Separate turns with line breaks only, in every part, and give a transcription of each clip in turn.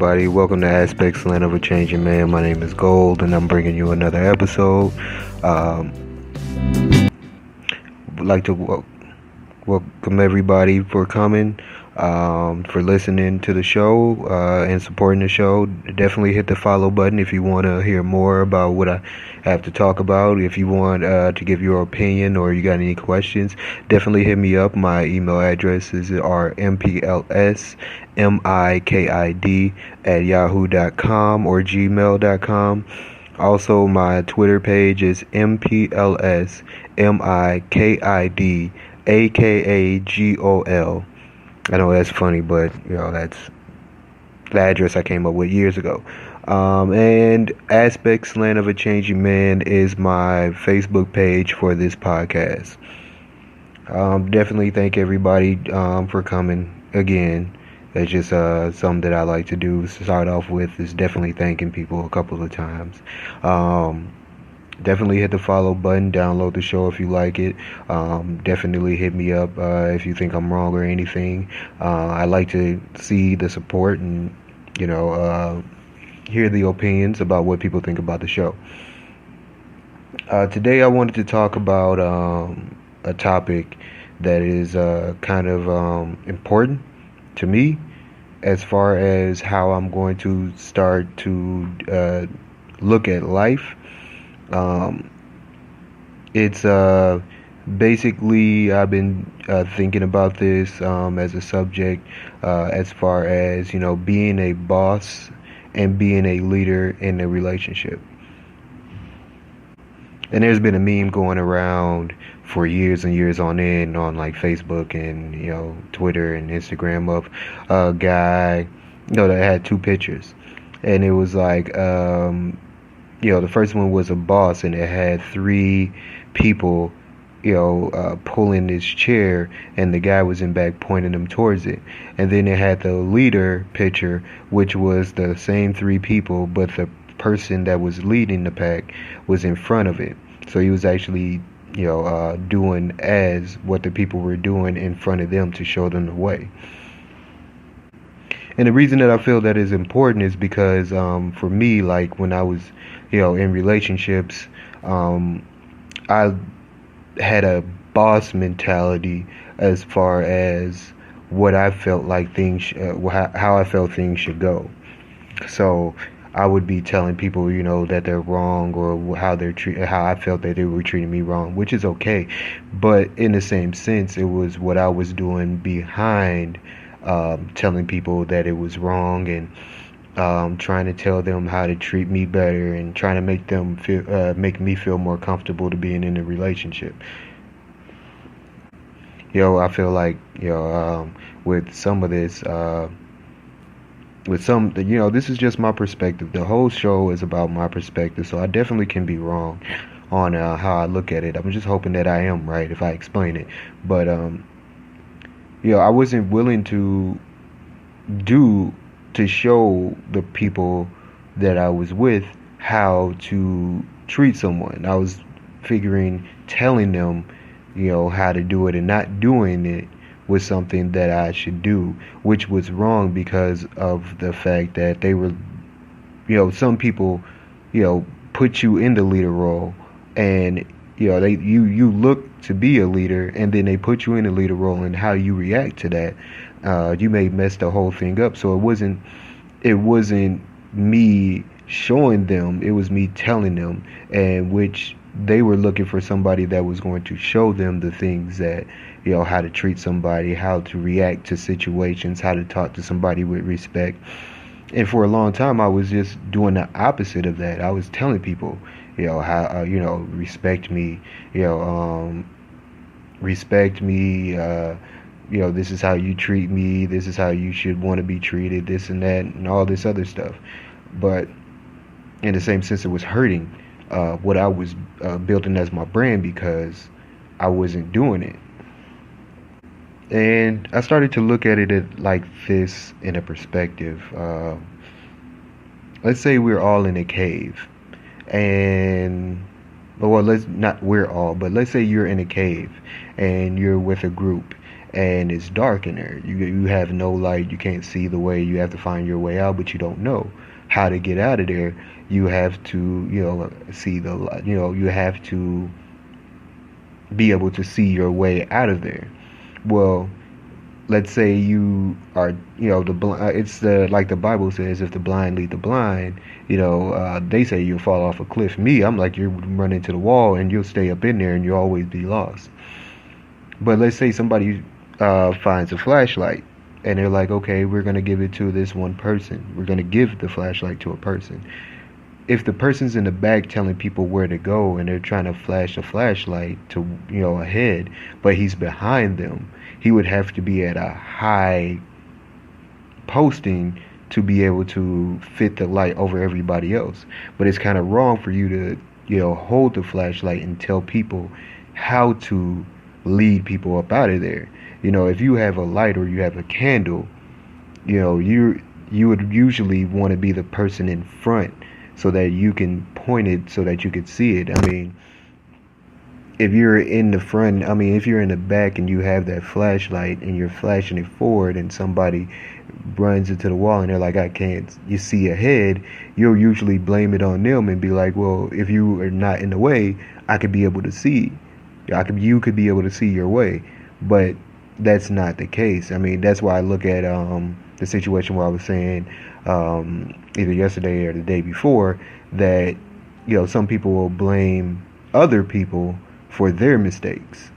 everybody. Welcome to Aspects Land of a Changing Man. My name is Gold, and I'm bringing you another episode. Um, would like to welcome everybody for coming, for listening to the show, and supporting the show. Definitely hit the follow button if you want to hear more about what I have to talk about. If you want to give your opinion or you got any questions, definitely hit me up. My email addresses are mplsmikid@yahoo.com or gmail.com. Also, my Twitter page is mplsmikidakagol. I know that's funny, but that's the address I came up with years ago. And Aspects Land of a Changing Man is my Facebook page for this podcast. Definitely thank everybody for coming again. That's just something that I like to do. Start off with is definitely thanking people a couple of times. Definitely hit the follow button. Download the show if you like it. Definitely hit me up if you think I'm wrong or anything. I like to see the support and hear the opinions about what people think about the show. Today I wanted to talk about a topic that is kind of important to me as far as how I'm going to start to look at life. It's basically I've been thinking about this as a subject as far as being a boss and being a leader in a relationship. And there's been a meme going around for years and years on end on like Facebook and Twitter and Instagram of a guy that had two pictures, and it was like the first one was a boss and it had three people pulling this chair, and the guy was in back pointing them towards it. And then it had the leader picture, which was the same three people, but the person that was leading the pack was in front of it. So he was actually doing as what the people were doing in front of them to show them the way. And the reason that I feel that is important is because for me, like when I was in relationships, I had a boss mentality as far as what I felt like things, how I felt things should go. So I would be telling people, that they're wrong, or how I felt that they were treating me wrong, which is okay. But in the same sense, it was what I was doing behind telling people that it was wrong, and trying to tell them how to treat me better, and trying to make me feel more comfortable to being in a relationship. I feel like with some of this, this is just my perspective. The whole show is about my perspective, so I definitely can be wrong on how I look at it. I'm just hoping that I am right if I explain it. But I wasn't willing to show the people that I was with how to treat someone. I was figuring telling them, how to do it, and not doing it was something that I should do, which was wrong because of the fact that they were, some people, put you in the leader role, and you look to be a leader, and then they put you in the leader role, and how you react to that, you may mess the whole thing up. So it wasn't me showing them, it was me telling them, and which they were looking for somebody that was going to show them the things that, how to treat somebody, how to react to situations, how to talk to somebody with respect. And for a long time, I was just doing the opposite of that. I was telling people, how, respect me, respect me, this is how you treat me, this is how you should want to be treated, this and that, and all this other stuff. But in the same sense, it was hurting what I was building as my brand, because I wasn't doing it. And I started to look at it like this in a perspective. Let's say we're all in a cave, and let's say you're in a cave and you're with a group, and it's dark in there. You have no light. You can't see the way. You have to find your way out, but you don't know how to get out of there. You have to, see the light. You have to be able to see your way out of there. Well, let's say you are, it's like the Bible says, if the blind lead the blind, they say you'll fall off a cliff. Me, I'm like, you run into the wall and you'll stay up in there and you'll always be lost. But let's say somebody finds a flashlight and they're like, okay, we're going to give it to this one person. We're going to give the flashlight to a person. If the person's in the back telling people where to go and they're trying to flash a flashlight to, ahead, but he's behind them, he would have to be at a high posting to be able to fit the light over everybody else. But it's kind of wrong for you to, hold the flashlight and tell people how to lead people up out of there. If you have a light or you have a candle, you would usually want to be the person in front so that you can point it so that you could see it. I mean, if you're in the front, if you're in the back and you have that flashlight and you're flashing it forward and somebody runs into the wall and they're like, I can't, you see ahead, you'll usually blame it on them and be like, well, if you are not in the way, I could be able to see. You could be able to see your way. But that's not the case. I mean, that's why I look at the situation where I was saying either yesterday or the day before that, some people will blame other people for their mistakes.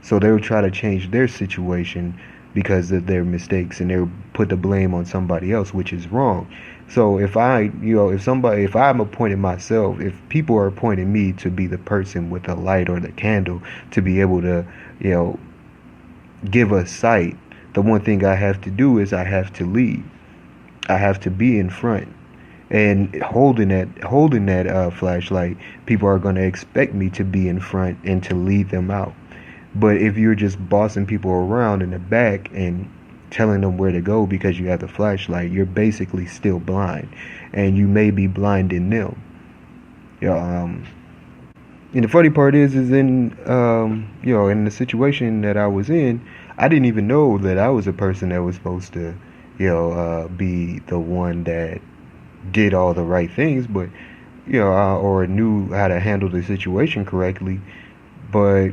So they'll try to change their situation because of their mistakes and they'll put the blame on somebody else, which is wrong. So if I'm appointing myself, if people are appointing me to be the person with the light or the candle to be able to, give us sight, the one thing I have to do is I have to lead. I have to be in front. And holding that flashlight, people are going to expect me to be in front and to lead them out. But if you're just bossing people around in the back and telling them where to go because you have the flashlight, you're basically still blind, and you may be blinding them. And the funny part is in in the situation that I was in, I didn't even know that I was a person that was supposed to, be the one that did all the right things, but or knew how to handle the situation correctly. But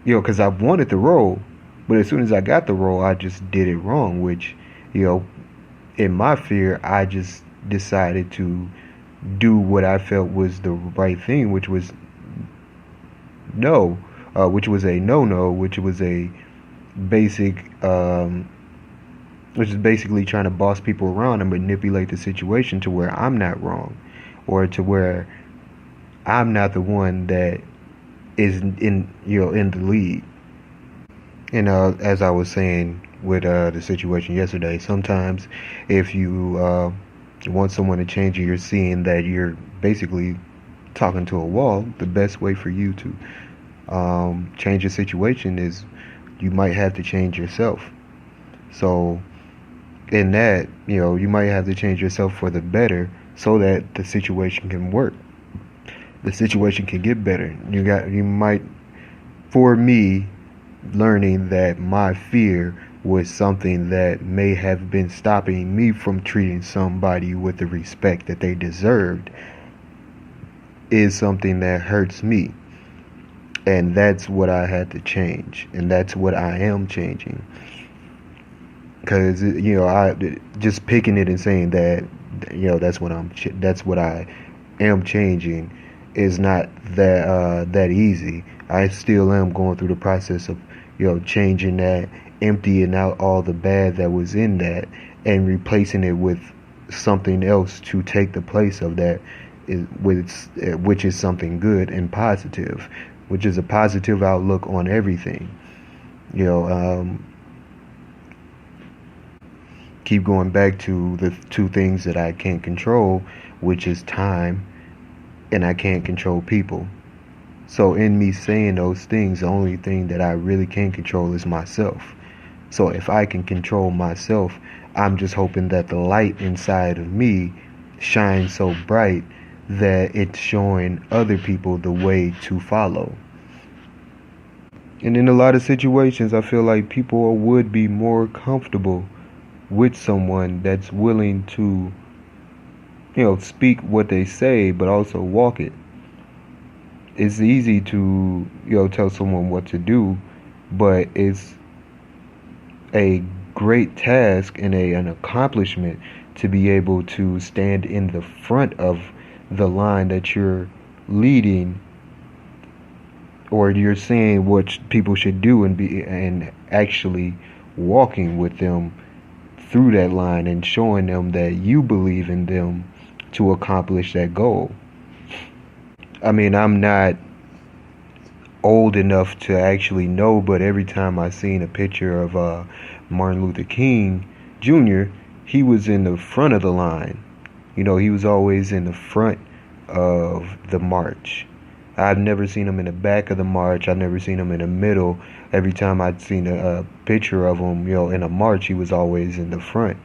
because I wanted the role, but as soon as I got the role, I just did it wrong. Which, in my fear, I just decided to do what I felt was the right thing, which was which was a no-no, which was a basic, which is basically trying to boss people around and manipulate the situation to where I'm not wrong, or to where I'm not the one that is in the lead. And as I was saying with the situation yesterday, sometimes if you want someone to change you, you're seeing that you're basically talking to a wall. The best way for you to change a situation is you might have to change yourself. So in that, you might have to change yourself for the better so that the situation can work. The situation can get better. For me, learning that my fear was something that may have been stopping me from treating somebody with the respect that they deserved is something that hurts me. And that's what I had to change. And that's what I am changing. Because, I just picking it and saying that, that's what I am changing is not that easy. I still am going through the process of, changing that, emptying out all the bad that was in that, and replacing it with something else to take the place of that, which is something good and positive, which is a positive outlook on everything. Keep going back to the two things that I can't control, which is time, and I can't control people. So in me saying those things, the only thing that I really can control is myself. So if I can control myself, I'm just hoping that the light inside of me shines so bright that it's showing other people the way to follow. And in a lot of situations, I feel like people would be more comfortable with someone that's willing to, speak what they say, but also walk it. It's easy to, tell someone what to do, but it's a great task and an accomplishment to be able to stand in the front of the line that you're leading, or you're saying what people should do, and actually walking with them through that line and showing them that you believe in them to accomplish that goal. I mean, I'm not old enough to actually know, but every time I seen a picture of Martin Luther King Jr., he was in the front of the line. He was always in the front of the march. I've never seen him in the back of the march. I've never seen him in the middle. Every time I'd seen a picture of him, in a march, he was always in the front,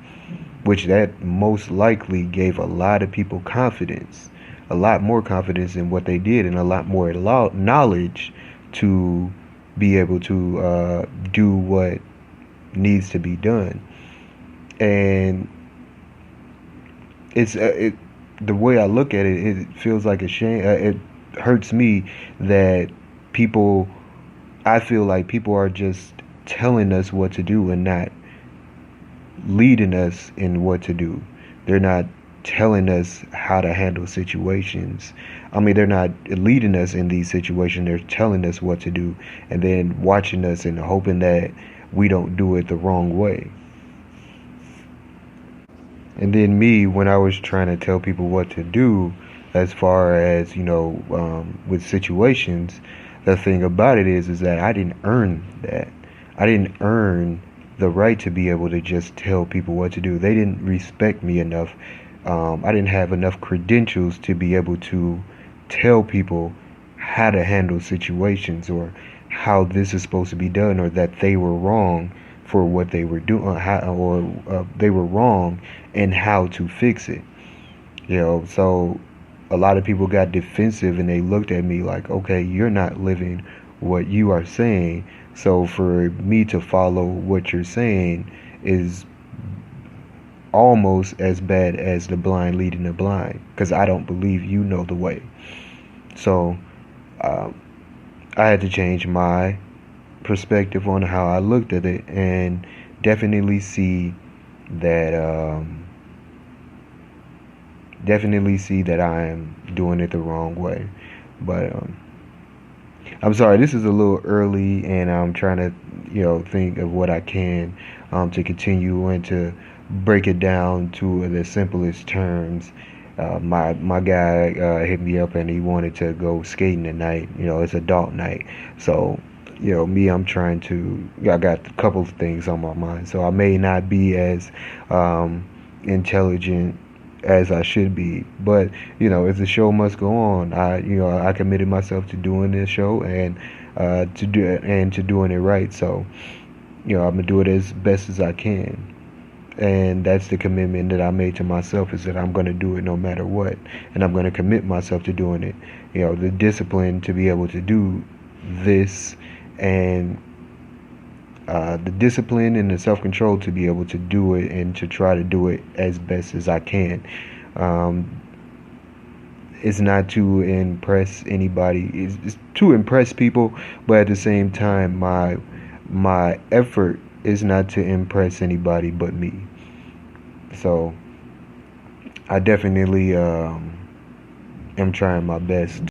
which that most likely gave a lot of people confidence, a lot more confidence in what they did, and a lot more knowledge to be able to do what needs to be done. And the way I look at it, it feels like a shame. It hurts me that people, I feel like people are just telling us what to do and not leading us in what to do. They're not telling us how to handle situations. I mean, they're not leading us in these situations. They're telling us what to do and then watching us and hoping that we don't do it the wrong way. And then me, when I was trying to tell people what to do, as far as, with situations, the thing about it is that I didn't earn that. I didn't earn the right to be able to just tell people what to do. They didn't respect me enough. I didn't have enough credentials to be able to tell people how to handle situations, or how this is supposed to be done, or that they were wrong for what they were doing, or they were wrong and how to fix it. So a lot of people got defensive and they looked at me like, okay, you're not living what you are saying. So for me to follow what you're saying is almost as bad as the blind leading the blind, because I don't believe you know the way. So I had to change my perspective on how I looked at it, and definitely see that I am doing it the wrong way. But I'm sorry, this is a little early, and I'm trying to think of what I can to continue and to break it down to the simplest terms. My guy hit me up and he wanted to go skating tonight. It's adult night, so me, I'm trying to. I got a couple of things on my mind, so I may not be as intelligent as I should be. But if the show must go on, I committed myself to doing this show, and to doing it right. So I'm gonna do it as best as I can. And that's the commitment that I made to myself, is that I'm going to do it no matter what. And I'm going to commit myself to doing it. The discipline to be able to do this, and the discipline and the self-control to be able to do it, and to try to do it as best as I can. It's not to impress anybody. It's to impress people, but at the same time, my effort is not to impress anybody but me. So I definitely am trying my best